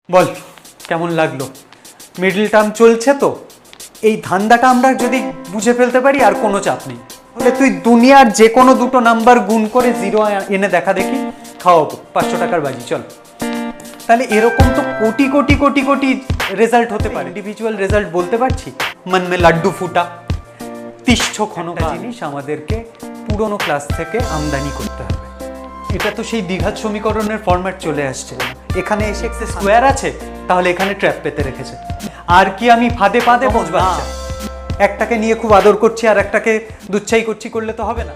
বল কেমন লাগলো? Middle term চলছে তো, এই ধান্দাটা আমরা যদি বুঝে ফেলতে পারি আর কোনো চাপ নেই। তাহলে তুই দুনিয়ার যে কোনো দুটো নাম্বার গুণ করে জিরো এনে দেখা দেখি, খাওয়াবো 500 টাকার বাজি, চল। তাহলে এরকম তো কোটি কোটি কোটি কোটি রেজাল্ট হতে পারে। ইন্ডিভিজুয়াল রেজাল্ট বলতে পারছি, মন মে লাড্ডু ফুটা, তিষ্ঠ ক্ষণকা জিনিস আমাদেরকে পুরোনো ক্লাস থেকে আমদানি করতে হবে। এটা তো সেই দ্বিঘাত সমীকরণের ফরম্যাট চলে আসছে। এখানে এসে এক্স স্কোয়ার আছে, তাহলে এখানে ট্র্যাপ পেতে রেখেছে। আর কি আমি ফাঁদে ফাঁদে বসবো? একটাকে নিয়ে খুব আদর করছি আর একটাকে দুচ্ছাই করছি, করলে তো হবে না।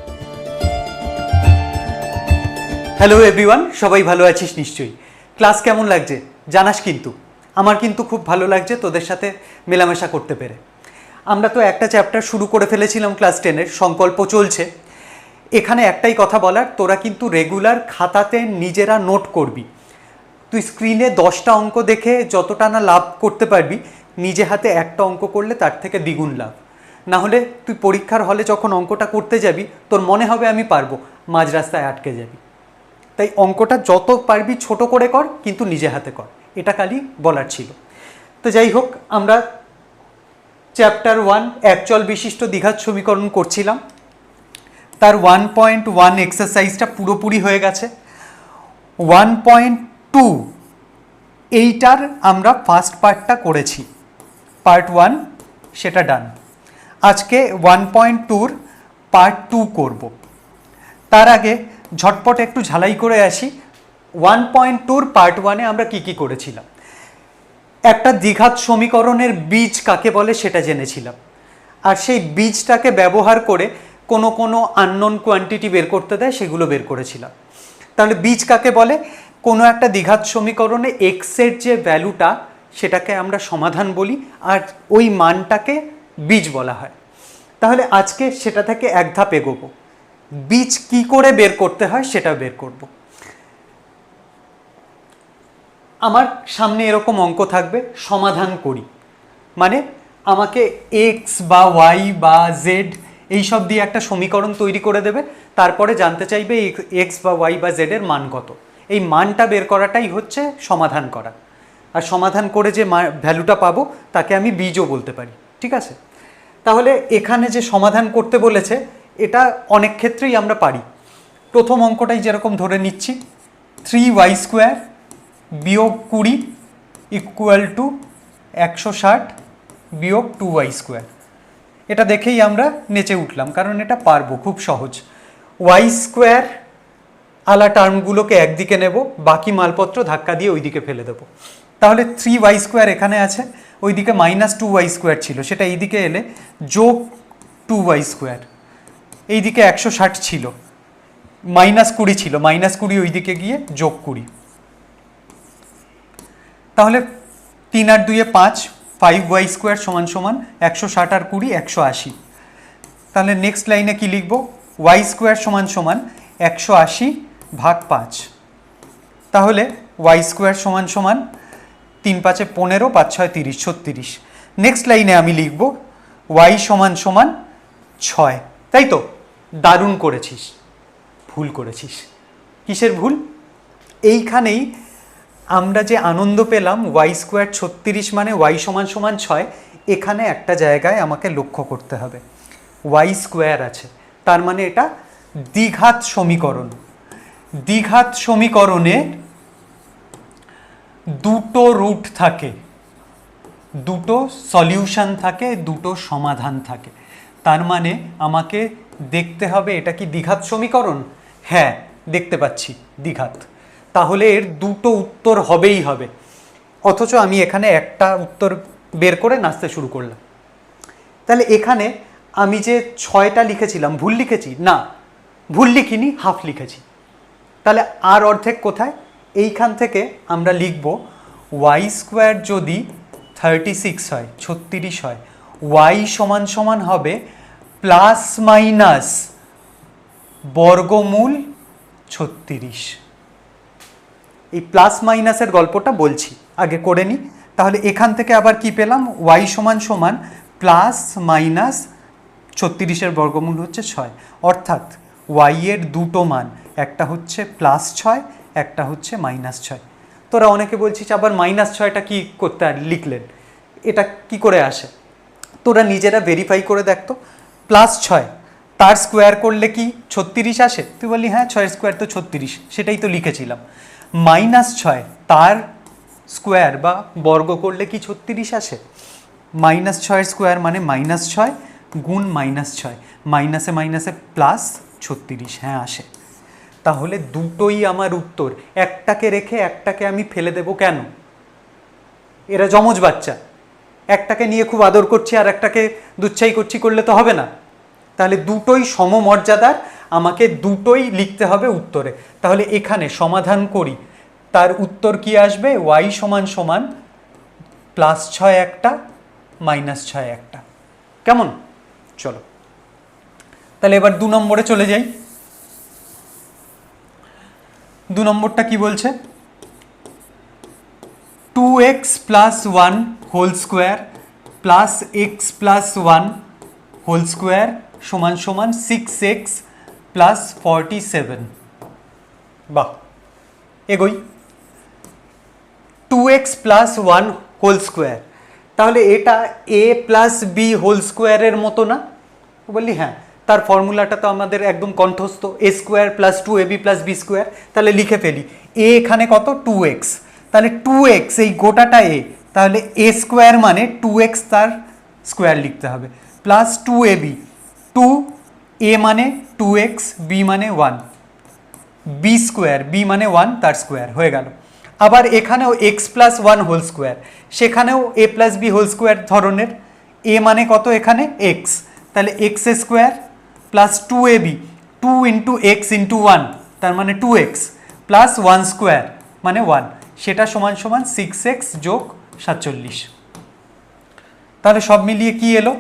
হ্যালো এভরিওয়ান, সবাই ভালো আছিস নিশ্চয়ই। ক্লাস কেমন লাগছে জানাস কিন্তু। আমার কিন্তু খুব ভালো লাগছে তোদের সাথে মেলামেশা করতে পেরে। আমরা তো একটা চ্যাপ্টার শুরু করে ফেলেছিলাম ক্লাস 10-এর, সংকল্প চলছে। এখানে একটাই কথা বলার, তোরা কিন্তু রেগুলার খাতাতে নিজেরা নোট করবি। তুই স্ক্রিনে 10টা অঙ্ক দেখে যতটা না লাভ করতে পারবি, নিজে হাতে একটা অঙ্ক করলে তার থেকে দ্বিগুণ লাভ। না হলে তুই পরীক্ষার হলে যখন অঙ্কটা করতে যাবি, তোর মনে হবে আমি পারবো, মাঝ রাস্তায় আটকে যাবি। তাই অঙ্কটা যত পারবি ছোট করে কর, কিন্তু নিজে হাতে কর। এটা খালি বলার ছিল। তো যাই হোক, আমরা চ্যাপ্টার 1 একচল বিশিষ্ট দ্বিঘাত সমীকরণ করছিলাম। তার 1.1 এক্সারসাইজটা পুরোপুরি হয়ে গেছে। 1.2 এইটার আমরা ফার্স্ট পার্টটা করেছি, পার্ট 1 সেটা ডান। আজকে 1.2-র পার্ট 2 করব। তার আগে ঝটপট একটু ঝালাই করে আসি। 1.2-র পার্ট 1-এ আমরা কি কি করেছিলাম। একটা দ্বিঘাত সমীকরণের বীজ কাকে বলে সেটা জেনেছিলাম, আর সেই বীজটাকে ব্যবহার করে কোনো কোনো আননোন কোয়ান্টিটি বের করতে দেয়, সেগুলো বের করেছিলাম। তাহলে বীজ কাকে বলে? কোনো একটা দ্বিঘাত সমীকরণে এক্সের যে ভ্যালুটা, সেটাকে আমরা সমাধান বলি, আর ওই মানটাকে বীজ বলা হয়। তাহলে আজকে সেটা থেকে এক ধাপ এগোবো, বীজ কি করে বের করতে হয় সেটা বের করব। আমার সামনে এরকম অঙ্ক থাকবে, সমাধান করি মানে আমাকে এক্স বা ওয়াই বা জেড এইসব দিয়ে একটা সমীকরণ তৈরি করে দেবে, তারপরে জানতে চাইবে এক্স বা ওয়াই বা জেড এর মান কত। এই মানটা বের করাটাই হচ্ছে সমাধান করা। আর সমাধান করে যে ভ্যালুটা পাবো তাকে আমি বীজও বলতে পারি, ঠিক আছে? তাহলে এখানে যে সমাধান করতে বলেছে, এটা অনেক ক্ষেত্রেই আমরা পারি। প্রথম অঙ্কটাই যেরকম ধরে নিচ্ছি, 3y² বিয়োগ 20 ইকুয়াল টু 160 বিয়োগ 2y²। এটা দেখেই আমরা নেচে উঠলাম, কারণ এটা পারবো, খুব সহজ। y² আলা টার্মগুলোকে একদিকে নেব, বাকি মালপত্র ধাক্কা দিয়ে ওইদিকে ফেলে দেবো। তাহলে 3y² এখানে আছে, ওইদিকে -2y² ছিল, সেটা এইদিকে এলে যোগ 2y²। এইদিকে 160 ছিল, -20 ছিল, -20 ওইদিকে গিয়ে যোগ 20। তাহলে 3 আর 2 5, 5y² সমান সমান 160 আর 20 180। তাহলে নেক্সট লাইনে কি লিখব? y² সমান সমান 180 ভাগ 5। তাহলে y² সমান সমান 3 5 15, 5 6 30, 36। নেক্সট লাইনে আমি লিখব y সমান সমান 6। তাই তো? দারুণ করেছিস। ভুল করেছিস। কিসের ভুল? এইখানেই আমরা যে আনন্দ পেলাম, y² 36 মানে y সমান সমান 6, এখানে একটা জায়গায় আমাকে লক্ষ্য করতে হবে। y² আছে, তার মানে এটা দ্বিঘাত সমীকরণ। দ্বিঘাত সমীকরণে দুটো রুট থাকে, দুটো সলিউশন থাকে, দুটো সমাধান থাকে। তার মানে আমাকে দেখতে হবে এটা কি দ্বিঘাত সমীকরণ? হ্যাঁ, দেখতে পাচ্ছি দ্বিঘাত, তাহলে এর দুটো উত্তর হবেই হবে। অথচ আমি এখানে একটা উত্তর বের করে নাচতে শুরু করলাম। তাহলে এখানে আমি যে 6টা লিখেছিলাম, ভুল লিখেছি? না, ভুল লিখিনি, হাফ লিখেছি। তাহলে আর অর্ধেক কোথায়? এইখান থেকে আমরা লিখব y² যদি 36 হয়, 36 হয়, y সমান সমান হবে প্লাস মাইনাস বর্গমূল 36। এই প্লাস মাইনাসের গল্পটা বলছি, আগে করে নিই। তাহলে এখান থেকে আবার কি পেলাম? y সমান সমান প্লাস মাইনাস 36-এর বর্গমূল হচ্ছে 6। অর্থাৎ y এর দুটো মান, একটা হচ্ছে +6, একটা হচ্ছে -6। তোরা অনেকে বলছিস আবার -6টা কি করতে আর লিখলেন, এটা কি করে আসে? তোরা নিজেরা ভেরিফাই করে দেখতো। +6 তার স্কোয়ার করলে কি 36 আসে? তুই বললি হ্যাঁ 6 স্কোয়ার তো 36, সেটাই তো লিখেছিলাম। -6 তার স্কোয়ার বা বর্গ করলে কি 36 আসে? -6 স্কোয়ার মানে -6 গুণ -6, মাইনাসে মাইনাসে +36, হ্যাঁ আসে। তাহলে দুটোই আমার উত্তর। একটাকে রেখে একটাকে আমি ফেলে দেব কেন? এরা যমজ বাচ্চা, একটাকে নিয়ে খুব আদর করছি আর একটাকে দুচ্ছাই করছি করলে তো হবে না। তাহলে দুটোই সমমর্যাদার, আমাকে দুটোই লিখতে হবে উত্তরে। তাহলে এখানে সমাধান করি, তার উত্তর কি আসবে? y = +6 একটা -6 একটা। কেমন? চলো তাহলে এবার 2 নম্বরে চলে যাই। 2 নম্বরটা কি বলছে? 2x + 1 whole square plus x + 1 whole square সমান সমান 6x + 47। বাহ, এগোই। 2x + 1 হোল স্কোয়ার, তাহলে এটা a + b হোল স্কোয়ারের মতো না? বললি হ্যাঁ, তার ফর্মুলাটা তো আমাদের একদম কণ্ঠস্থ, a² + 2ab + b²। তাহলে লিখে ফেলি, a এখানে কত? 2x, তাহলে 2x এই গোটাটা a, তাহলে a² মানে 2x তার স্কোয়ার লিখতে হবে, প্লাস 2ab, 2a মানে 2x, b মানে 1, b² b মানে 1 তার স্কোয়ার হয়ে গেল। আবার এখানেও x + 1 হোল স্কোয়ার, সেখানেও a + b হোল স্কোয়ার ধরনের, a মানে কত এখানে? x, তাহলে x² প্লাস 2ab, 2 × x × 1 তার মানে 2x, প্লাস 1² মানে 1, সেটা সমান সমান 6x + 47। তাহলে সব মিলিয়ে কি এলো?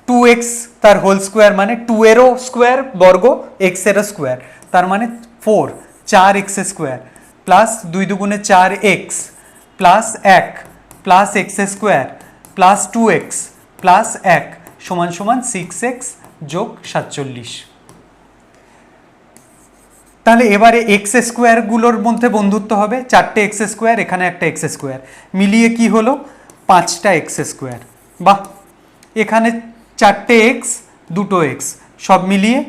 2x তার হোল স্কোয়ার মানে 2 এরও স্কোয়ার বর্গ, x এরও স্কোয়ার, তার মানে 4, 4x² plus 2 × 2 = 4x plus 1 plus x² plus 2x plus 1 সমান সমান 6x + 47। তাহলে এবারে x² গুলোর মধ্যে বন্ধুত্ব হবে, 4টে x², এখানে একটা x², মিলিয়ে কি হলো? 5টা x²। বাহ, এখানে 4টে x, 2টো x, সব মিলিয়ে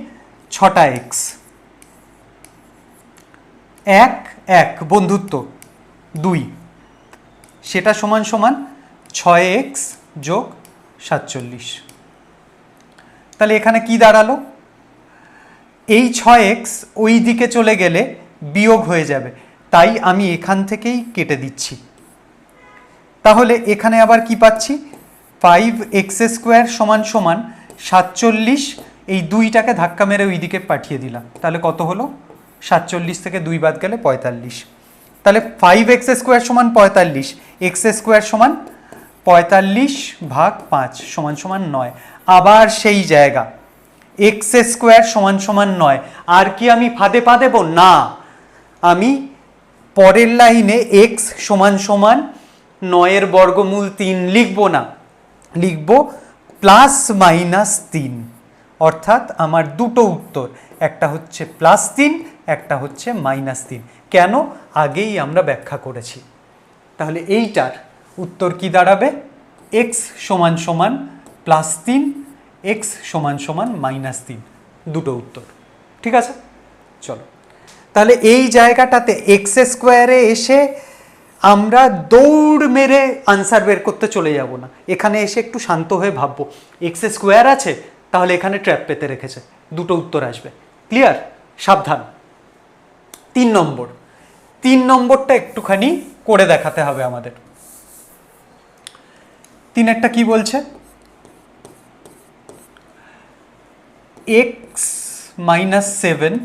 6টা x। 1 1 বন্ধুত্ব 2, সেটা সমান সমান 6x + 47। তাহলে এখানে কি দাঁড়ালো? এই 6x ওই দিকে চলে গেলে বিয়োগ হয়ে যাবে, তাই আমি এখান থেকেই কেটে দিচ্ছি। তাহলে এখানে আবার কি পাচ্ছি? 5x² সমান সমান 47, এই 2টাকে ধাক্কা মেরে ওই দিকে পাঠিয়ে দিলাম, তাহলে কত হলো? 47 থেকে 2 বাদ গেলে 45। তাহলে 5x² সমান 45, x² সমান 45/5 সমান সমান 9। আবার সেই জায়গা, x² সমান সমান 9। আর কি আমি ফাঁদে পা দেব? না, আমি পরের লাইনে x সমান সমান 9 বর্গমূল 3 লিখব না, লিখব +−3। অর্থাৎ আমার দুটো উত্তর, একটা হচ্ছে +3, একটা হচ্ছে -3। কেন? আগেই আমরা ব্যাখ্যা করেছি। তাহলে এইটার উত্তর কি দাঁড়াবে? x সমান সমান +3, x সমান সমান -3, দুটো উত্তর। ঠিক আছে, চলো তাহলে এই জায়গাটাতে x² এসে আমরা দৌড় মেরে আনসার বের করতে চলে যাব না, এখানে এসে একটু শান্ত হয়ে ভাববো x² আছে, তাহলে এখানে ট্র্যাপ পেতে রেখেছে, দুটো উত্তর আসবে। ক্লিয়ার? সাবধান। 3 নম্বরটা একটুখানি করে দেখাতে হবে আমাদের। 3 কি বলছে? x - 7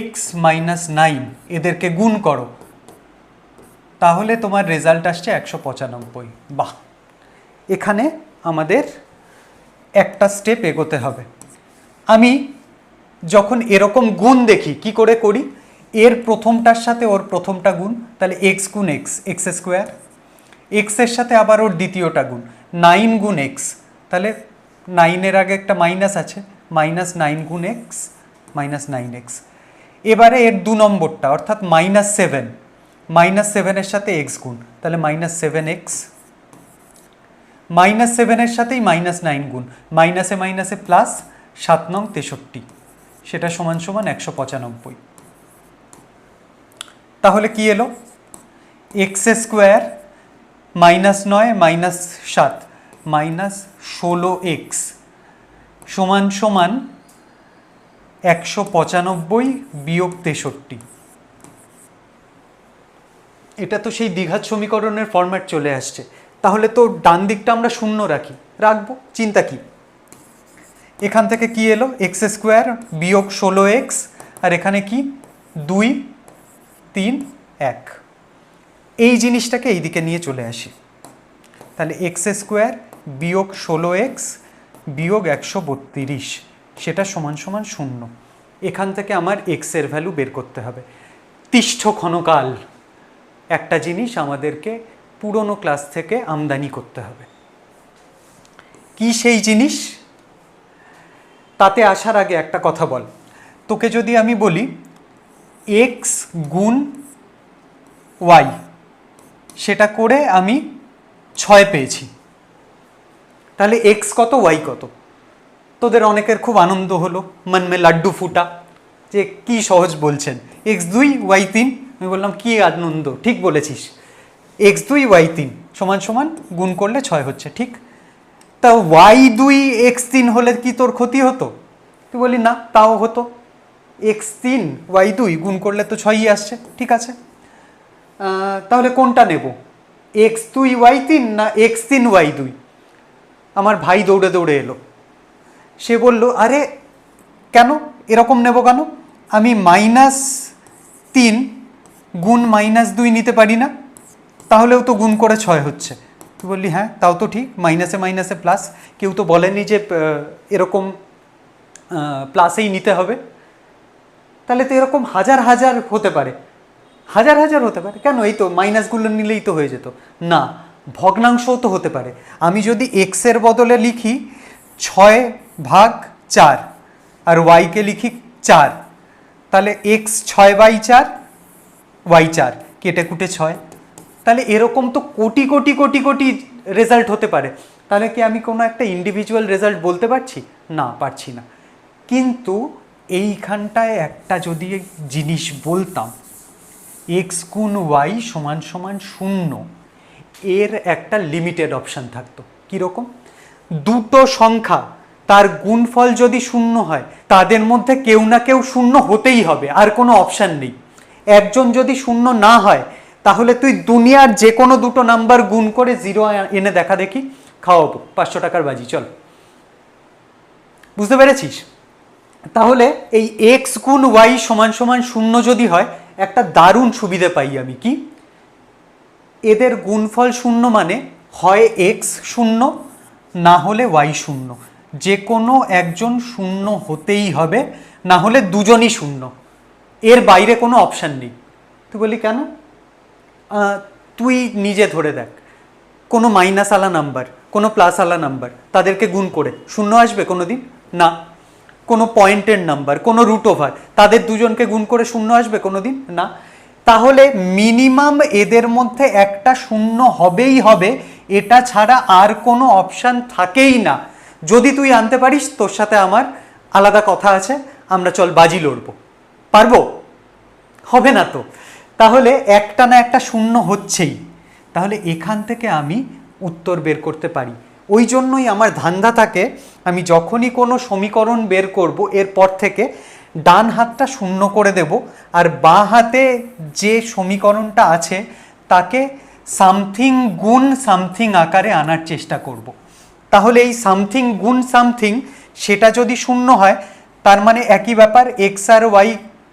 x - 9 এদেরকে গুণ করো, তাহলে তোমার রেজাল্ট আসছে 195। বাহ, এখানে আমাদের একটা স্টেপ এগোতে হবে। আমি যখন এরকম গুণ দেখি, কি করে করি? এর প্রথমটার সাথে ওর প্রথমটা গুণ, তাহলে x গুণ x, x², x এর সাথে আবার ওর দ্বিতীয়টা গুণ, 9 গুণ x, তাহলে 9 এর আগে একটা মাইনাস আছে, -9 গুণ x, -9x। এবারে এর 2 নম্বরটা অর্থাৎ -7, -7 এর সাথে x গুণ, তাহলে -7x, -7 এর সাথেই -9 গুণ, মাইনাসে মাইনাসে প্লাস 7 নং 63, সেটা সমান সমান 195। তাহলে কি এলো? x² -9 -7 -16x সমান সমান 195 বিয়োগ 63। এটা তো সেই দ্বিঘাত সমীকরণের ফরম্যাট চলে আসছে। তাহলে তো ডান দিকটা আমরা শূন্য রাখবো, চিন্তা কি? এখান থেকে কি এলো? x² বিয়োগ 16x, আর এখানে কি 2 3 1, এই জিনিসটাকে এইদিকে নিয়ে চলে আসি। তাহলে x² বিয়োগ 16x বিয়োগ 132, সেটা সমান সমান 0। এখান থেকে আমার x এর ভ্যালু বের করতে হবে। তিষ্ঠ ক্ষণকাল, একটা জিনিস আমাদেরকে পুরনো ক্লাস থেকে আমদানি করতে হবে। কি সেই জিনিস? তাতে আসার আগে একটা কথা বল। তোকে যদি আমি বলি x গুণ y, সেটা করে আমি 6 পেয়েছি, তাহলে x কত y কত? তোদের অনেকের খুব আনন্দ হলো, মন মে লাড্ডু ফুটা, যে কি সহজ বলছেন, x2 y3। আমি বললাম কি আনন্দ, ঠিক বলেছিস, x2 y3 সমান সমান গুণ করলে 6 হচ্ছে, ঠিক। তা y2 x3 হলে কি তোর ক্ষতি হতো? তুই বলি না, তাও হতো, x3 y2 গুণ করলে তো 6ই আসছে, ঠিক আছে। তাহলে কোনটা নেব, x2 y3 না x3 y2? আমার ভাই দৌড়ে দৌড়ে এলো, সে বলল আরে কেন এরকম নেব কেন, আমি -3 গুণ -2 নিতে পারি না? তাহলেও তো গুণ করে 6 হচ্ছে। তুই বললি হ্যাঁ তাও তো ঠিক, মাইনাসে মাইনাসে প্লাস, কেউ তো বলেনি যে এরকম প্লাসেই নিতে হবে। তাহলে তো এরকম হাজার হাজার হতে পারে, হাজার হাজার হতে পারে, কেন এই তো মাইনাসগুলো নিলেই তো হয়ে যেত না, ভগ্নাংশও তো হতে পারে। আমি যদি x এর বদলে লিখি 6/4 আর y কে লিখি 4, তাহলে x 6/4 y 4, কেটে কুটে 6, তাহলে এরকম তো কোটি কোটি কোটি কোটি রেজাল্ট হতে পারে। তাহলে কি আমি কোনো একটা ইন্ডিভিজুয়াল রেজাল্ট বলতে পারছি? না, পারছি না। কিন্তু এইখানটায় একটা যদি জিনিস বলতাম, x গুণ y সমান সমান 0, এর একটা লিমিটেড অপশান থাকতো। কীরকম? দুটো সংখ্যা তার গুণফল যদি 0 হয়, তাদের মধ্যে কেউ না কেউ 0 হতেই হবে, আর কোনো অপশান নেই। একজন যদি 0 না হয়, তাহলে তুই দুনিয়ার যে কোনো দুটো নাম্বার গুণ করে 0 এনে দেখা দেখি, খাওয়াবো 500 টাকার বাজি, চল। বুঝতে পেরেছিস? তাহলে এই x গুণ y সমান সমান 0 যদি হয়, একটা দারুণ সুবিধে পাই আমি, কি? এদের গুণফল 0 মানে হয় x 0 না হলে y 0, যে কোনো একজন 0 হতেই হবে, না হলে দুজনই 0, এর বাইরে কোনো অপশান নেই। তুই বলি কেন? তুই নিজে ধরে দেখ, কোনো মাইনাস আলা নাম্বার, কোনো প্লাস আলা নাম্বার, তাদেরকে গুণ করে 0 আসবে কোনো দিন? না। কোনো পয়েন্টের নাম্বার, কোনো রুট ওভার, তাদের দুজনকে গুণ করে 0 আসবে কোনো দিন? না। তাহলে মিনিমাম এদের মধ্যে একটা 0 হবেই হবে, এটা ছাড়া আর কোনো অপশান থাকেই না। যদি তুই আনতে পারিস, তোর সাথে আমার আলাদা কথা আছে, আমরা চল বাজি লড়বো। পারবো? হবে না তো। তাহলে একটা না একটা 0 হচ্ছেই। তাহলে এখান থেকে আমি উত্তর বের করতে পারি। ওই জন্যই আমার ধান্দা থাকে, আমি যখনই কোনো সমীকরণ বের করব, এরপর থেকে ডান হাতটা 0 করে দেব, আর বাঁ হাতে যে সমীকরণটা আছে তাকে সামথিং গুণ সামথিং আকারে আনার চেষ্টা করব। তাহলে এই সামথিং গুণ সামথিং, সেটা যদি 0 হয়, তার মানে একই ব্যাপার, এক্স আর ওয়াই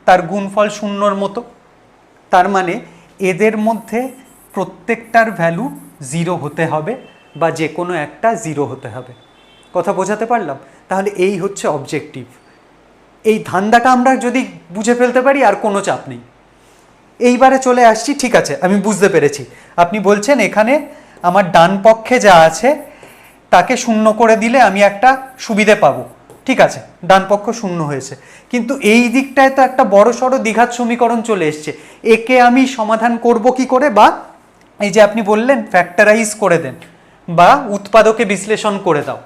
তার গুণফল 0-র মতো। তার মানে এদের মধ্যে প্রত্যেকটার ভ্যালু 0 হতে হবে, বা যে কোনো একটা 0 হতে হবে। কথা বোঝাতে পারলাম? তাহলে এই হচ্ছে অবজেক্টিভ। এই ধান্দাটা আমরা যদি বুঝে ফেলতে পারি, আর কোনো চাপ নেই। এইবারে চলে আসছি, ঠিক আছে আমি বুঝতে পেরেছি। আপনি বলছেন এখানে আমার ডান পক্ষে যা আছে তাকে 0 করে দিলে আমি একটা সুবিধে পাবো, ঠিক আছে, ডান পক্ষ শূন্য হয়েছে, কিন্তু এই দিকটায় তো একটা বড় সড়ো দ্বিঘাত সমীকরণ চলে এসছে। একে আমি সমাধান করব কি করে, বা এই যে আপনি বললেন ফ্যাক্টরাইজ করে দেন বা উৎপাদকে বিশ্লেষণ করে দাও,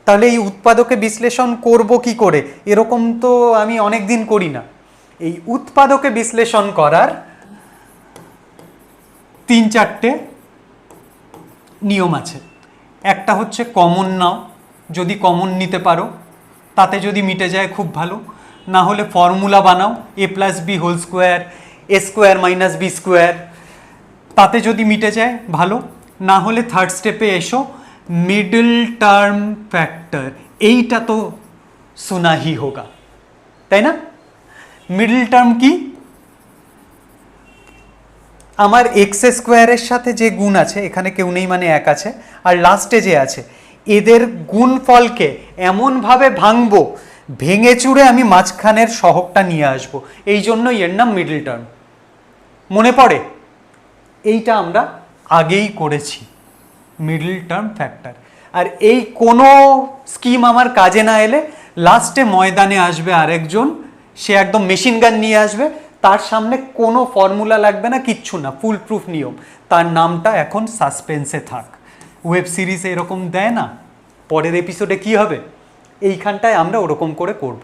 তাহলে এই উৎপাদকে বিশ্লেষণ করব কি করে, এরকম তো আমি অনেক দিন করি না। এই উৎপাদকে বিশ্লেষণ করার 3-4টে নিয়ম আছে। একটা হচ্ছে কমন নাও, যদি কমন নিতে পারো তাতে যদি মিটে যায় খুব ভালো, না হলে ফর্মুলা বানাও a plus B whole square A square minus B square, তাতে যদি মিটে যায় ভালো, না হলে থার্ড স্টেপে এসো মিডল টার্ম ফ্যাক্টর, এইটা তো শোনা হি হোগা, তাই না? মিডল টার্ম কি? আমার এক্স স্কোয়ারের সাথে যে গুণ আছে, এখানে কেউ নেই মানে এক আছে, আর লাস্টে যে আছে, এদের গুণফলকে এমনভাবে ভাঙবো, ভেঙে চুড়ে আমি মাঝখানের সহগটা নিয়ে আসবো, এই জন্যই এর নাম মিডল টার্ম। মনে পড়ে? এইটা আমরা আগেই করেছি, মিডল টার্ম ফ্যাক্টর। আর এই কোনো স্কিম আমার কাজে না এলে লাস্টে ময়দানে আসবে আরেকজন, সে একদম মেশিন গান নিয়ে আসবে, তার সামনে কোনো ফর্মুলা লাগবে না, কিচ্ছু না, ফুল প্রুফ নিয়ম, তার নামটা এখন সাসপেন্সে থাক। ওয়েব সিরিজে এরকম দেয় না, পরের এপিসোডে কি হবে, এইখানটায় আমরা ওরকম করে করব।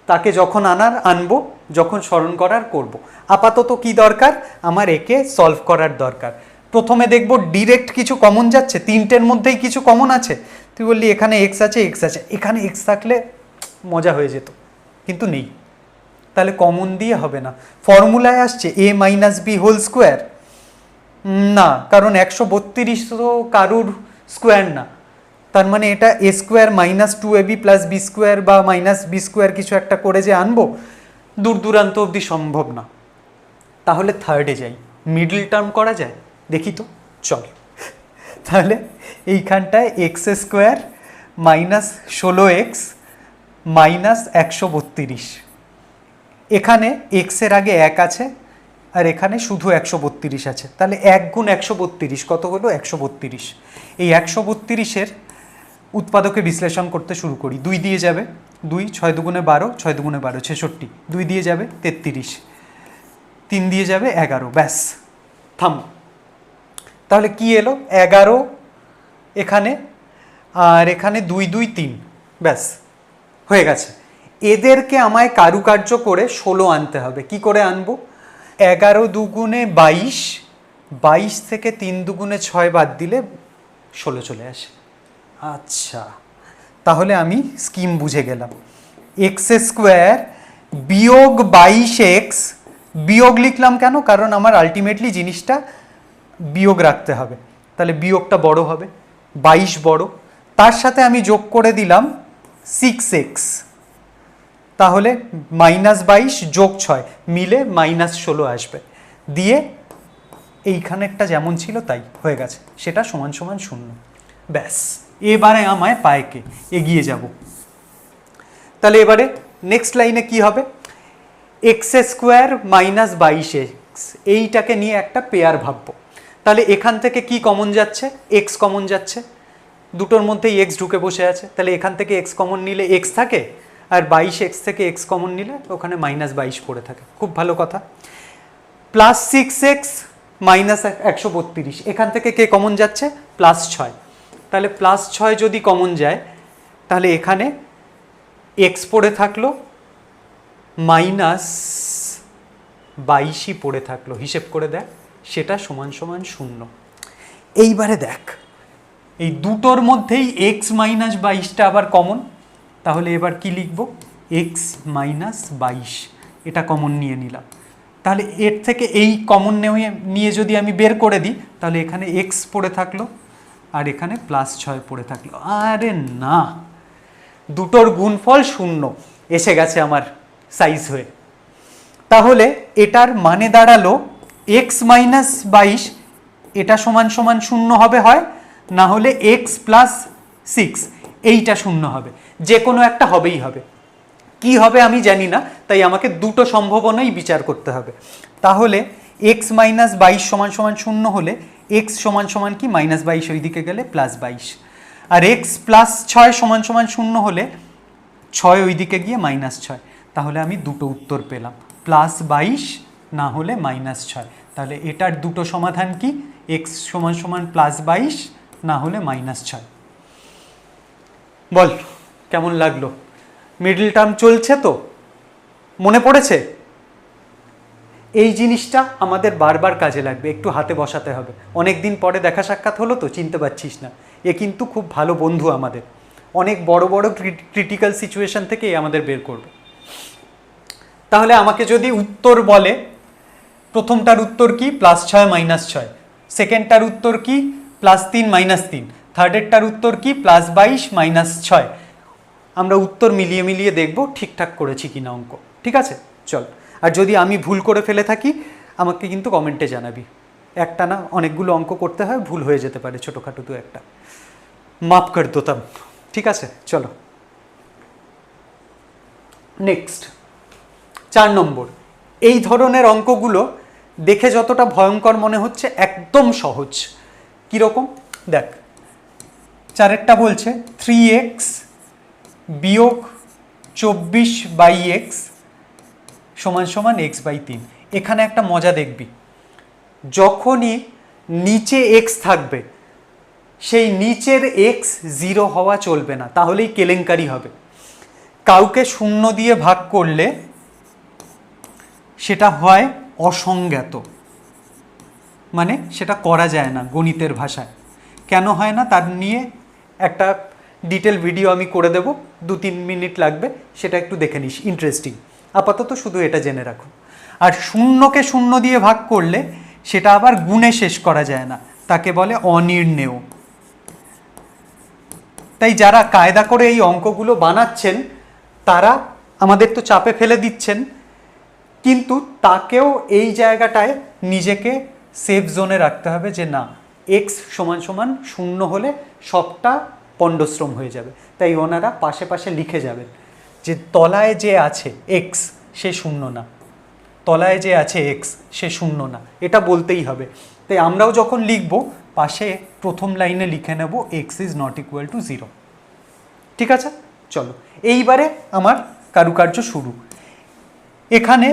তাকে যখন আনবো, যখন স্মরণ করার করব। আপাতত কি দরকার, আমার একে সলভ করার দরকার। প্রথমে দেখব ডিরেক্ট কিছু কমন যাচ্ছে, 3টের মধ্যেই কিছু কমন আছে। তুই বললি এখানে এক্স আছে, এক্স আছে, এখানে এক্স থাকলে মজা হয়ে যেত, কিন্তু নেই, তাহলে কমন দিয়ে হবে না। ফর্মুলায় আসছে a minus B whole square, না, কারণ 132 তো কারুর স্কোয়ার না, তার মানে এটা a square minus 2ab plus b square বা মাইনাস বি স্কোয়ার কিছু একটা করে যে আনবো, দূর দূরান্ত অবধি সম্ভব না। তাহলে থার্ডে যাই, মিডল টার্ম করা যায়, দেখি তো, চল। তাহলে এইখানটায় x square minus 16x minus 132, এখানে এক্সের আগে 1 আছে আর এখানে শুধু 132 আছে, তাহলে 1 গুণ 132 কত হলো, 132। এই 132-এর উৎপাদকে বিশ্লেষণ করতে শুরু করি। 2 দিয়ে যাবে, 2, 6 দুগুণে 12, 6 দুগুণে 12 66, 2 দিয়ে যাবে 33, 3 দিয়ে যাবে 11, ব্যাস, থামো। তাহলে কি এলো, 11 এখানে, আর এখানে 2 2 3, ব্যাস হয়ে গেছে। এদেরকে আমায় কারুকার্য করে 16 আনতে হবে। কি করে আনবো, 11 দুগুণে 22, 22 থেকে 3 দুগুণে 6 বাদ দিলে 16 চলে আসে। আচ্ছা, তাহলে আমি স্কিম বুঝে গেলাম। এক্স স্কোয়ার বিয়োগ 22x, বিয়োগ লিখলাম কেন, কারণ আমার আলটিমেটলি জিনিসটা বিয়োগ রাখতে হবে, তাহলে বিয়োগটা বড় হবে, 22 বড়, তার সাথে আমি যোগ করে দিলাম 6x, তাহলে -22 যোগ 6 মিলে -16 আসবে, দিয়ে এইখানেরটা যেমন ছিল তাই হয়ে গেছে, সেটা সমান সমান 0। ব্যাস, এবারে আমায় পায়কে এগিয়ে যাব। তাহলে এবারে নেক্সট লাইনে কি হবে, এক্স স্কোয়ার মাইনাস 22x, এইটাকে নিয়ে একটা পেয়ার ভাববো। তাহলে এখান থেকে কি কমন যাচ্ছে, এক্স কমন যাচ্ছে, দুটোর মধ্যেই এক্স ঢুকে বসে আছে, তাহলে এখান থেকে এক্স কমন নিলে এক্স থাকে, আর 22x থেকে এক্স কমন নিলে ওখানে -22 পড়ে থাকে, খুব ভালো কথা। প্লাস 6x মাইনাস 132, এখান থেকে কে কমন যাচ্ছে, +6, তাহলে +6 যদি কমন যায়, তাহলে এখানে এক্স পড়ে থাকলো, -22 পড়ে থাকলো, হিসেব করে দেখ, সেটা সমান সমান 0। এইবারে দেখ, এই দুটোর মধ্যেই x মাইনাস 22টা আবার কমন, তাহলে এবার কি লিখব, x মাইনাস 22, এটা কমন নিয়ে নিলাম। তাহলে এর থেকে এই কমন নিয়ে যদি আমি বের করে দিই, তাহলে এখানে x পড়ে থাকলো আর এখানে +6 পড়ে থাকলো। আরে না, দুটোর গুণফল 0 এসে গেছে আমার সাইজ হয়ে। তাহলে এটার মানে দাঁড়ালো x মাইনাস 22, এটা সমান সমান 0 হবে হয়, না হলে x প্লাস 6, এইটা 0 হবে, যে কোনো একটা হবেই হবে। কি হবে আমি জানি না, তাই আমাকে দুটো সম্ভাবনাই বিচার করতে হবে। তাহলে x মাইনাস 22 সমান সমান 0 হলে x সমান সমান কি, -22 ওই দিকে গেলে +22, আর x প্লাস 6 সমান সমান 0 হলে ছয় ওই দিকে গিয়ে -6, তাহলে আমি দুটো উত্তর পেলাম, +22 না হলে -6। তাহলে এটার দুটো সমাধান কি, x সমান সমান +22 না হলে -6। বল কেমন লাগলো? মিডল টার্ম চলছে তো, মনে পড়েছে? এই জিনিসটা আমাদের বারবার কাজে লাগবে, একটু হাতে বসাতে হবে। অনেক দিন পরে দেখা সাক্ষাৎ হলো তো, চিনতে পারছিস না, এ কিন্তু খুব ভালো বন্ধু আমাদের, অনেক বড় বড় ক্রিটিক্যাল সিচুয়েশন থেকে আমাদের বের করবে। তাহলে আমাকে যদি উত্তর বলে, প্রথমটার উত্তর কি, +6 -6, সেকেন্ডটার উত্তর কি, +3 -3, থার্ডেরটার উত্তর কি, +22 -6, আমরা উত্তর মিলিয়ে মিলিয়ে দেখব ঠিকঠাক করেছি কিনা অঙ্ক, ঠিক আছে? চল, আর যদি আমি ভুল করে ফেলে থাকি আমাকে কিন্তু কমেন্টে জানাবি, একটা না অনেকগুলো অঙ্ক করতে হয়, ভুল হয়ে যেতে পারে ছোটোখাটো দু একটা, মাফ কর দোতাম, ঠিক আছে? চলো নেক্সট 4 নম্বর। এই ধরনের অঙ্কগুলো দেখে যতটা ভয়ঙ্কর মনে হচ্ছে একদম সহজ। কীরকম দেখ, 4এরটা বলছে 3x - 24/x = x/3। এখানে একটা মজা দেখবি, যখনই নিচে x থাকবে সেই নিচের x 0 হওয়া চলবে না, তাহলেই কেলেঙ্কারি হবে। কাউকে 0 দিয়ে ভাগ করলে সেটা হয় অসংজ্ঞাত, মানে সেটা করা যায় না গণিতের ভাষায়। কেন হয় না তার নিয়ে একটা ডিটেল ভিডিও আমি করে দেব, 2-3 মিনিট লাগবে, সেটা একটু দেখে নিস, ইন্টারেস্টিং। আপাতত শুধু এটা জেনে রাখো। আর 0কে 0 দিয়ে ভাগ করলে সেটা আবার গুণে শেষ করা যায় না, তাকে বলে অনির্ণেয়। তাই যারা কায়দা করে এই অঙ্কগুলো বানাচ্ছেন তারা আমাদের তো চাপে ফেলে দিচ্ছেন, কিন্তু তাকেও এই জায়গাটায় নিজেকে সেফ জোনে রাখতে হবে যে না, x = 0 হলে সবটা পণ্ডশ্রম হয়ে যাবে। তাই ওনারা পাশে পাশে লিখে যাবেন যে তলায় যে আছে x সে 0 না, তলায় যে আছে x সে 0 না, এটা বলতেই হবে। তাই আমরাও যখন লিখব পাশে প্রথম লাইনে লিখে নেব x ≠ 0, ঠিক আছে? চলো এইবারে আমার কারুকার্য শুরু। এখানে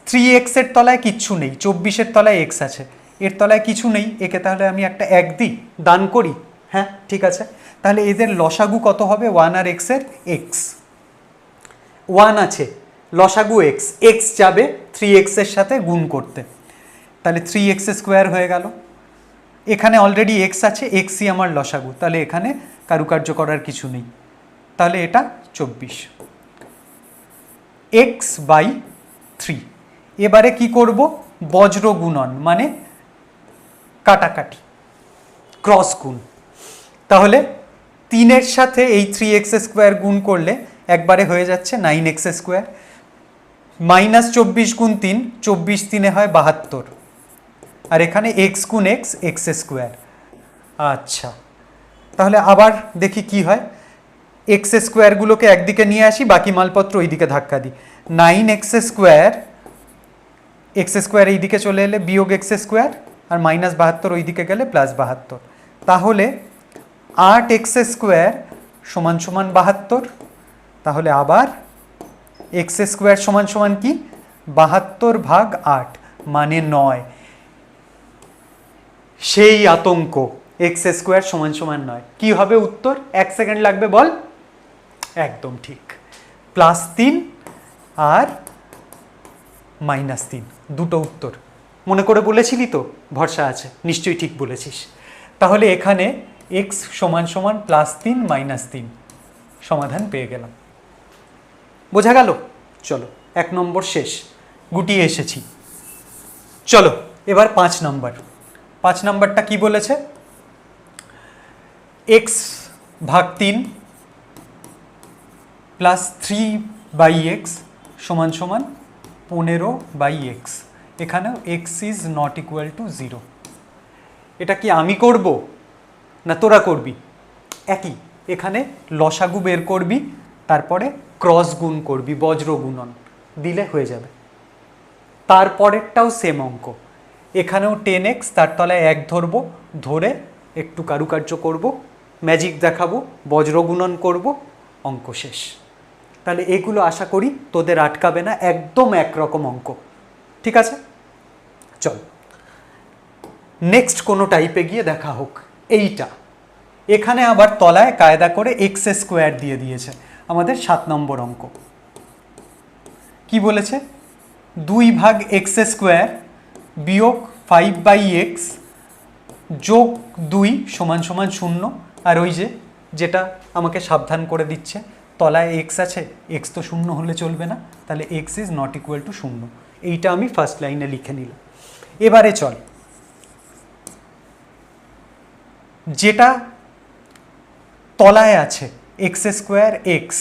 3x এর তলায় কিচ্ছু নেই, 24-এর তলায় x আছে, এর তলায় কিছু নেই, একে তাহলে আমি একটা 1 দিই, দান করি। হ্যাঁ ঠিক আছে, তাহলে এদের লসাগু কত হবে, 1 আর x এর x, 1 আছে, লসাগু x, x যাবে 3x এর সাথে গুণ করতে, তাহলে 3x² হয়ে গেল। এখানে অলরেডি x আছে, xই আমার লসাগু, তাহলে এখানে কারুকার্য করার কিছু নেই, তাহলে এটা 24 x/3। এবারে কি করব, বজ্র গুণন মানে কাটাকাটি, ক্রস গুণ। তাহলে 3-এর সাথে এই 3x² গুণ করলে একবারে হয়ে যাচ্ছে 9x², -24 × 3, 24 3-এ হয় 72, আর এখানে x গুণ x, x²। আচ্ছা, তাহলে আবার দেখি কি হয়, x² একদিকে নিয়ে আসি, বাকি মালপত্র ওইদিকে ধাক্কা দিই, 9x², x² এইদিকে চলে এলে বিয়োগ x², আর -72 ওইদিকে গেলে +72, তাহলে 8x² = 72। তাহলে আবার x² = কি, 72/8 মানে 9। সেই আতঙ্ক, x² = 9, কি হবে উত্তর? 1 সেকেন্ড লাগবে, বল। একদম ঠিক, +3 আর -3, দুটো উত্তর। মনে করে বলেছিলি তো, ভরসা আছে, নিশ্চয়ই ঠিক বলেছিস। তাহলে এখানে x = +3 -3, সমাধান পেয়ে গেলাম। বোঝা গেল? চলো 1 নম্বর শেষ, গুটিয়ে এসেছি। চলো এবার 5 নম্বর। 5 নম্বরটা কি বলেছে, x/3 + 3/x = 15/x। এখানেও x ≠ 0। এটা কি আমি করব না তোরা করবি? একই, এখানে লসাগু বের করবি, তারপরে ক্রস গুণ করবি, বজ্র গুণন দিলে হয়ে যাবে। তারপরেরটাও সেম অঙ্ক, এখানেও 10x, তার তলায় 1 ধরবো, ধরে একটু কারুকার্য করব, ম্যাজিক দেখাবো, বজ্র গুণন করব, অঙ্ক শেষ। তাহলে এগুলো আশা করি তোদের আটকাবে না, একদম একরকম অঙ্ক। ঠিক আছে, চল নেক্সট কোনো টাইপে গিয়ে দেখা হোক। এইটা এখানে আবার তলায় কায়দা করে এক্স স্কোয়ার দিয়ে দিয়েছে। আমাদের 7 নম্বর অঙ্ক কি বলেছে, 2 ভাগ এক্স স্কোয়ার বিয়োগ 5/x যোগ 2 সমান সমান 0। আর ওই যেটা আমাকে সাবধান করে দিচ্ছে, তলায় এক্স আছে, এক্স তো 0 হলে চলবে না, তাহলে x is not equal to 0। এইটা আমি ফার্স্ট লাইনে লিখে নিলাম। এবারে চল, যেটা তলায় আছে এক্স স্কোয়ার এক্স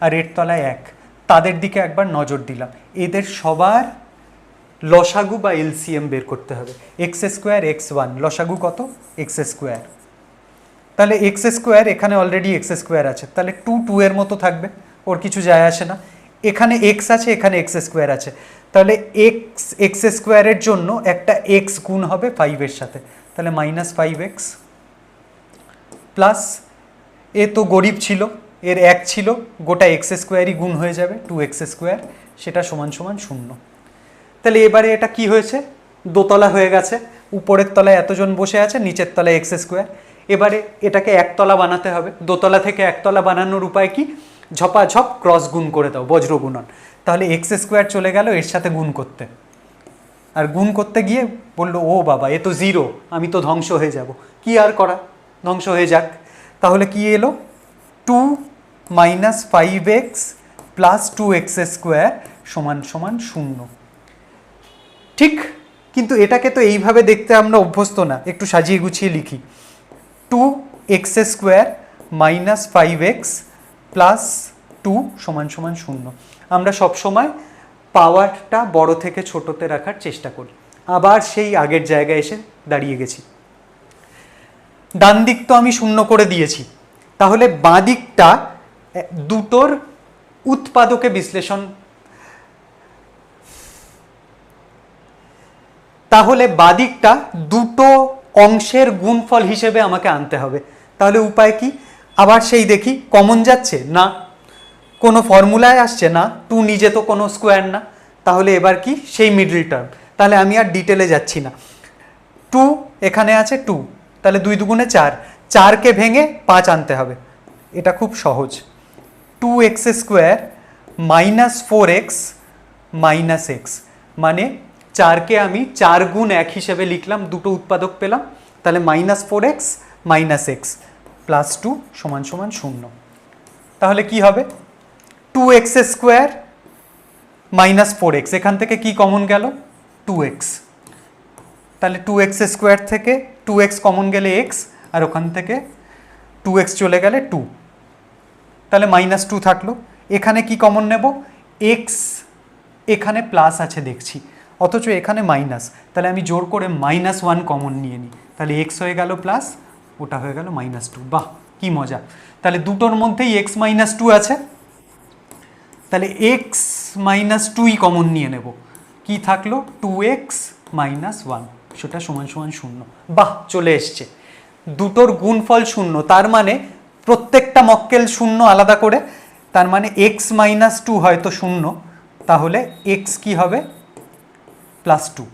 আর এর তলায় 1, তাদের দিকে একবার নজর দিলাম। এদের সবার লসাগু বা এলসিএম বের করতে হবে। এক্স স্কোয়ার x1 লসাগু কত, এক্স স্কোয়ার। তাহলে এক্স স্কোয়ার এখানে অলরেডি এক্স স্কোয়ার আছে, তাহলে 2 এর মতো থাকবে, ওর কিছু যায় আসে না। এখানে এক্স আছে, এখানে এক্স স্কোয়ার আছে, তাহলে এক্স স্কোয়ারের জন্য একটা এক্স গুণ হবে 5-এর সাথে, তাহলে -5x প্লাস, এ তো গরিব ছিল, এর 1 ছিল, গোটা এক্স স্কোয়ারই গুণ হয়ে যাবে 2x স্কোয়ার, সেটা সমান সমান 0। তাহলে এবারে এটা কি হয়েছে, দোতলা হয়ে গেছে, উপরের তলায় এতজন বসে আছে, নিচের তলায় এক্স স্কোয়ার। এবারে এটাকে একতলা বানাতে হবে। দোতলা থেকে একতলা বানানোর উপায় কি, ঝপাঝপ ক্রস গুণ করে দাও, বজ্র গুণন। তাহলে এক্স স্কোয়ার চলে গেল এর সাথে গুণ করতে, আর গুণ করতে গিয়ে বললো ও বাবা এ তো 0, আমি তো ধ্বংস হয়ে যাব। কি আর করা, ধ্বংস হয়ে যাক। তাহলে কি এলো, 2 - 5x প্লাস 2x স্কোয়ার সমান সমান 0। ঠিক, কিন্তু এটাকে তো এইভাবে দেখতে আমরা অভ্যস্ত না, একটু সাজিয়ে গুছিয়ে লিখি। 2x square minus 5x plus 2 সমান সমান 0। আমরা সবসময় পাওয়ারটা বড় থেকে ছোটতে রাখার চেষ্টা করি। আবার সেই আগের জায়গায় এসে দাঁড়িয়ে গেছি। ডান দিক তো আমি 0 করে দিয়েছি, তাহলে বাঁ দিকটা দুটোর উৎপাদকে বিশ্লেষণ, তাহলে বাদিকটা দুটো অংশের গুণফল হিসেবে আমাকে আনতে হবে। তাহলে উপায় কি, আবার সেই দেখি কমন যাচ্ছে না, কোনো ফর্মুলায় আসছে না, 2 নিজে তো কোনো স্কোয়ার না, তাহলে এবার কি সেই মিডল টার্ম। তাহলে আমি আর ডিটেলে যাচ্ছি না, 2 এখানে আছে 2, তাহলে 2 দুগুণে 4, 4কে ভেঙে 5 আনতে হবে। এটা খুব সহজ, 2x square minus 4x minus x, মানে 4কে আমি 4 গুণ 1 হিসেবে লিখলাম, দুটো উৎপাদক পেলাম, তাহলে -4x মাইনাস x প্লাস 2 সমান সমান 0। তাহলে কি হবে, 2x স্কোয়ার মাইনাস 4x, এখান থেকে কি কমন গেল 2x, তাহলে 2x স্কোয়ার থেকে 2x কমন গেলে x, আর ওখান থেকে 2x চলে গেলে 2, তাহলে -2 থাকলো। এখানে কি কমন নেব, x এখানে প্লাস আছে দেখছি, অথচ এখানে মাইনাস, তাহলে আমি জোর করে -1 কমন নিয়ে নিই, তাহলে x হয়ে গেল প্লাস, ওটা হয়ে গেল -2। বাহ কি মজা, তাহলে দুটোর মধ্যেই x -2 আছে, তাহলে x -2ই কমন নিয়ে নেব, কি থাকলো 2x - 1, সেটা সমান সমান 0। বাহ চলে এসছে, দুটোর গুণফল 0, তার মানে প্রত্যেকটা মক্কেল 0 আলাদা করে, তার মানে x -2 হয়তো 0, তাহলে x কি হবে +2,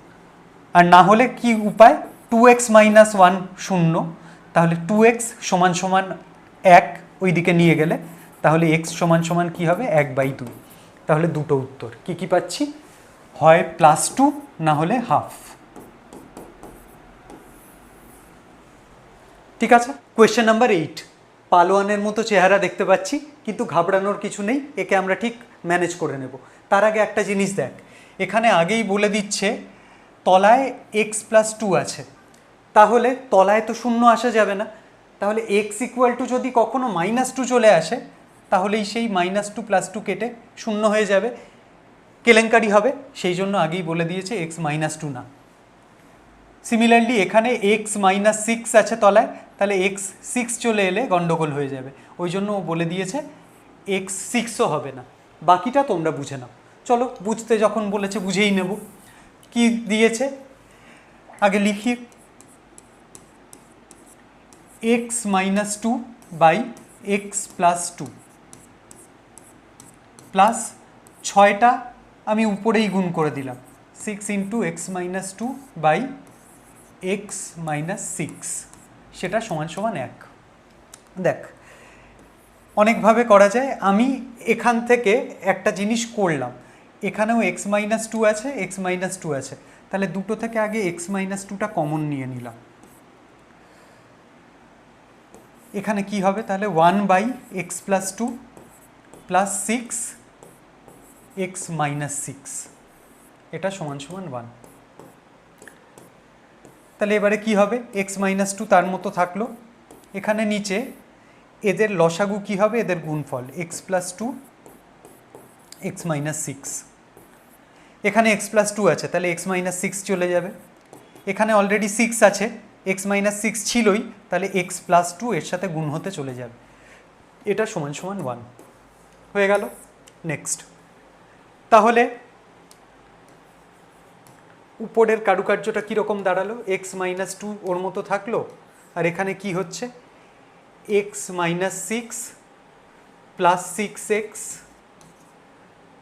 আর না হলে কি উপায়, 2x - 1 0, তাহলে 2x সমান সমান 1 ওই দিকে নিয়ে গেলে, তাহলে x সমান সমান কি হবে 1/2। তাহলে দুটো উত্তর কি কি পাচ্ছি, হয় +2 না হলে হাফ। ঠিক আছে, কোয়েশ্চেন নাম্বার 8, পালোয়ানের মতো চেহারা দেখতে পাচ্ছি, কিন্তু ঘাবড়ানোর কিছু নেই, একে আমরা ঠিক ম্যানেজ করে নেব। তার আগে একটা জিনিস দেখ, এখানে আগেই বলে দিচ্ছে তলায় x + 2 আছে, তাহলে তলায় তো 0 আসা যাবে না, তাহলে x = যদি কখনো -2 চলে আসে, তাহলেই সেই -2 + 2 কেটে 0 হয়ে যাবে, কেলেঙ্কারি হবে, সেই জন্য আগেই বলে দিয়েছে x -2 না। সিমিলারলি এখানে x -6 আছে তলায়, তাহলে x 6 চলে এলে গন্ডগোল হয়ে যাবে, ওই জন্য ও বলে দিয়েছে x 6ও হবে না। বাকিটা তোমরা বুঝে নাও, চলো বুঝতে যখন বলেছে বুঝেই নেব। কি দিয়েছে আগে লিখি, x - 2 / x + 2, প্লাস 6টা আমি উপরেই গুণ করে দিলাম 6 into X minus 2 by X minus 6 সেটা সমান সমান 1। দেখ অনেকভাবে করা যায়, আমি এখান থেকে একটা জিনিস করলাম, এখানেও এক্স মাইনাস 2 আছে, এক্স মাইনাস 2 আছে, তাহলে দুটো থেকে আগে এক্স মাইনাস 2টা কমন নিয়ে নিলাম। এখানে কি হবে তাহলে 1 by X plus 2 plus 6 X minus 6 এটা সমান সমান 1। তাহলে এবারে কি হবে, এক্স মাইনাস 2 তার মতো থাকলো, এখানে নিচে এদের লসাগু কি হবে, এদের গুণফল এক্স প্লাস 2 এক্স মাইনাস 6, এখানে এক্স প্লাস 2 আছে তাহলে এক্স মাইনাস 6 চলে যাবে, এখানে অলরেডি 6 আছে, এক্স মাইনাস 6 ছিলই, তাহলে এক্স প্লাস 2 এর সাথে গুণ হতে চলে যাবে, এটা সমান সমান 1 হয়ে গেল। নেক্সট, তাহলে উপরের কারুকার্যটা কীরকম দাঁড়ালো, এক্স মাইনাস 2 ওর মতো থাকলো, আর এখানে কি হচ্ছে x minus 6 plus 6x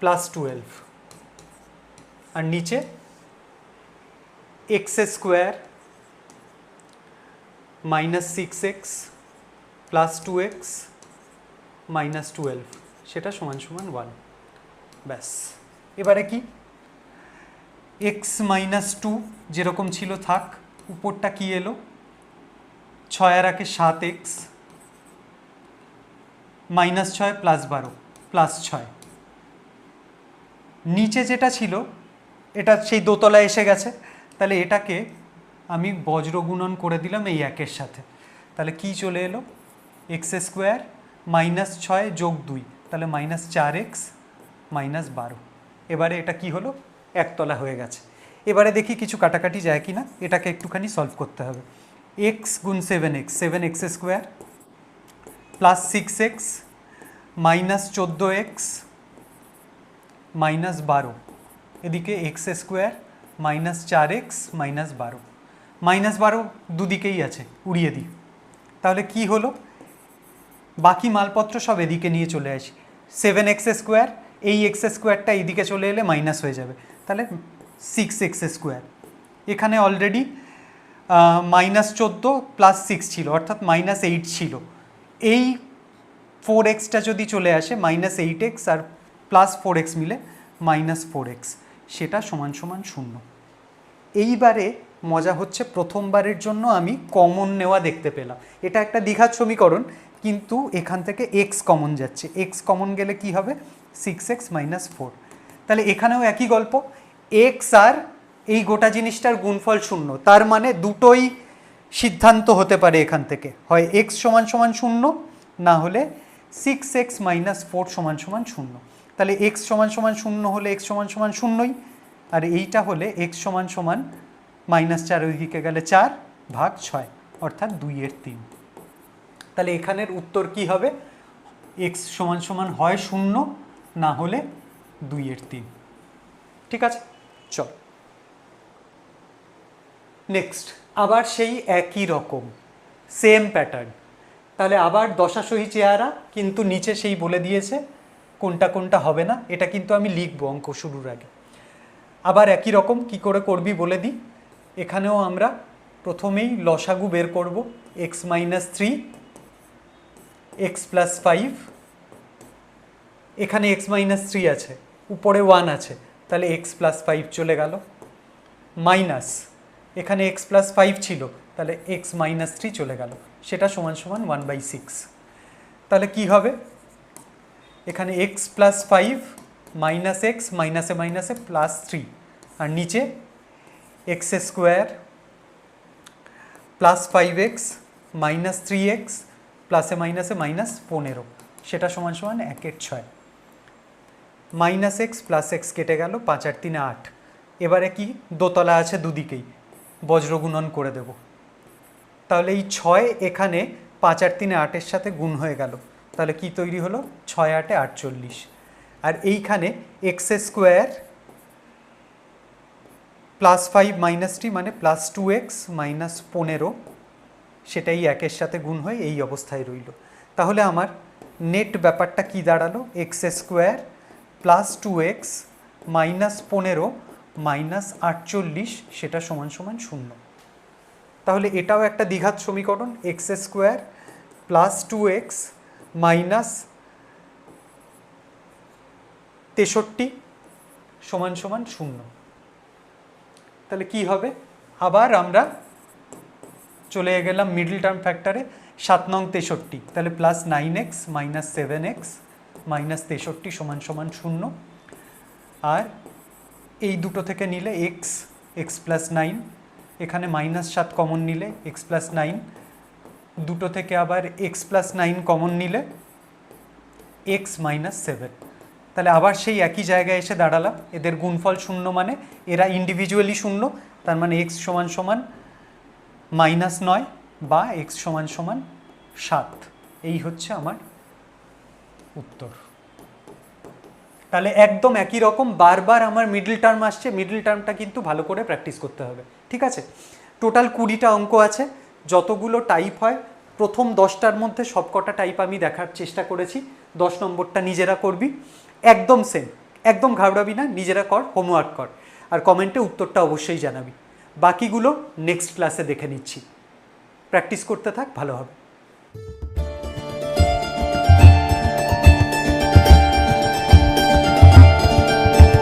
plus 12, আর নিচে x square minus 6x plus 2x minus 12 সেটা সমান সমান 1। ব্যাস, এবারে কি এক্স মাইনাস 2 যেরকম ছিল থাক, উপরটা কি এলো 6 আর 1 7x মাইনাস 6 প্লাস 12 প্লাস 6, নিচে যেটা ছিল এটা সেই দোতলায় এসে গেছে, তাহলে এটাকে আমি বজ্রগুণন করে দিলাম এই 1-এর সাথে, তাহলে কি চলে এলো এক্স স্কোয়ার মাইনাস 6 যোগ 2 তাহলে মাইনাস 4x মাইনাস 12, এবারে এটা কি হলো একতলা হয়ে গেছে। এবারে দেখি কিছু কাটাকাটি যায় কি না, এটাকে একটুখানি সলভ করতে হবে। এক্স গুণ 7x 7x square plus 6x minus 14x minus 12, এদিকে x square minus 4x minus 12, minus 12 দুদিকেই আছে উড়িয়ে দিই, তাহলে কি হলো বাকি মালপত্র সব এদিকে নিয়ে চলে আসি, 7x স্কোয়ার এই এক্স স্কোয়ারটা এইদিকে চলে এলে মাইনাস হয়ে যাবে, তাহলে 6x স্কোয়ার, এখানে অলরেডি মাইনাস 14 প্লাস 6 ছিল অর্থাৎ মাইনাস 8 ছিল, এই 4xটা যদি চলে আসে মাইনাস 8x আর প্লাস 4x মিলে মাইনাস 4x সেটা সমান সমান 0। এইবারে মজা হচ্ছে প্রথমবারের জন্য আমি কমন নেওয়া দেখতে পেলাম, এটা একটা দ্বিঘাত সমীকরণ কিন্তু এখান থেকে x কমন যাচ্ছে, x কমন গেলে কি হবে 6x মাইনাস 4, তাহলে এখানেও একই গল্প, x আর এই গোটা জিনিসটার গুণফল 0, তার মানে দুটোই সিদ্ধান্ত হতে পারে এখান থেকে, হয় x সমান সমান 0 না হলে 6x মাইনাস 4 সমান সমান 0, তাহলে x সমান সমান 0 হলে x সমান সমান 0ই, আর এইটা হলে x সমান সমান মাইনাস 4 ওইদিকে গেলে 4 ভাগ 6 অর্থাৎ 2/3, তাহলে এখানের উত্তর কি হবে x সমান সমান হয় 0 না হলে 2/3। ঠিক আছে, চল নেক্সট, আবার সেই একই রকম সেম প্যাটার্ন, তাহলে আবার দশাসহি চেহারা কিন্তু নিচে সেই বলে দিয়েছে কোনটা কোনটা হবে না, এটা কিন্তু আমি লিখবো অঙ্ক শুরুর আগে। আবার একই রকম কি করে করবি বলে দিই, এখানেও আমরা প্রথমেই লসাগু বের করব, এক্স মাইনাস 3 এক্স প্লাস 5, এখানে এক্স মাইনাস 3 আছে উপরে 1 আছে তাহলে এক্স প্লাস 5 চলে গেল, মাইনাস এখানে এক্স প্লাস 5 ছিল তাহলে এক্স মাইনাস 3 চলে গেল, সেটা সমান সমান 1/6, তাহলে কি হবে এখানে এক্স প্লাস 5 মাইনাস এক্স মাইনাসে মাইনাসে প্লাস 3, আর নিচে x square plus 5x minus 3x প্লাসে মাইনাসে মাইনাস 15 সেটা সমান সমান 1/6, মাইনাস এক্স প্লাস এক্স কেটে গেল 5 আর 3 8, এবারে কি দোতলা আছে দুদিকেই বজ্রগুণন করে দেব, তাহলে এই 6 এখানে 5 আর 3 8-এর সাথে গুণ হয়ে গেল, তাহলে কি তৈরি হলো 6 8 48, আর এইখানে এক্স স্কোয়ার প্লাস 5 মাইনাস 3 মানে প্লাস 2x মাইনাস 15 সেটাই 1-এর সাথে গুণ হয়ে এই অবস্থায় রইল, তাহলে আমার নেট ব্যাপারটা কি দাঁড়ালো x square plus 2x minus 15 minus 48 সেটা সমান সমান 0। তাহলে এটাও একটা দ্বিঘাত সমীকরণ, x square plus 2x minus 63 সমান সমান 0। তাহলে কি হবে, আবার আমরা চলে গেলাম মিডল টার্ম ফ্যাক্টরে, 7 নং 63, তাহলে plus 9x minus 7x minus 63 সমান সমান 0। আর এই দুটো থেকে নিলে এক্স প্লাস 9, এখানে মাইনাস 7 কমন নিলে এক্স প্লাস 9, দুটো থেকে আবার এক্স প্লাস 9 কমন নিলে এক্স মাইনাস 7। তাহলে আবার সেই একই জায়গায় এসে দাঁড়ালাম, এদের গুণফল 0 মানে এরা ইন্ডিভিজুয়ালি 0, তার মানে এক্স সমান সমান -9 বা এক্স সমান সমান 7। এই হচ্ছে আমার উত্তর। তাহলে একদম একই রকম বারবার আমার মিডল টার্ম আসছে, মিডল টার্মটা কিন্তু ভালো করে প্র্যাকটিস করতে হবে, ঠিক আছে? টোটাল 20টা অঙ্ক আছে, যতগুলো টাইপ হয় প্রথম 10টার মধ্যে সবকটা টাইপ আমি দেখার চেষ্টা করেছি। 10 নম্বরটা নিজেরা করবি, একদম সেম, একদম ঘাবড়াবি না, নিজেরা কর, হোমওয়ার্ক কর, আর কমেন্টে উত্তরটা অবশ্যই জানাবি। বাকিগুলো নেক্সট ক্লাসে দেখে নিচ্ছি। প্র্যাকটিস করতে থাক, ভালো হবে।